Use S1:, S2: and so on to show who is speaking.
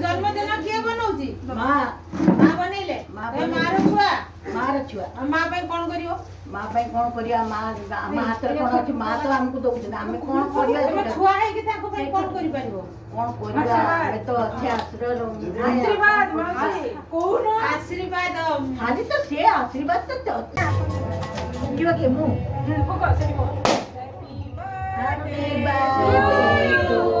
S1: जन्मदिन किए बनाउची
S2: माँ
S1: माँ बनैले मार छुआ माँ पे कौन करियो
S2: माँ पे कौन करिया माँ हाथ रे कौन अछि माँ तो हमको दउछ आमे कौन करिया
S1: तमे छुआ है कि ताको पे कौन करि परिबो
S2: कौन करिया हमें तो अच्छे आशीर्वाद
S1: आशीर्वाद मौसी कोन आशीर्वाद
S2: खाली तो से आशीर्वाद तो किवा के मु
S1: को से को
S2: हैप्पी बर्थडे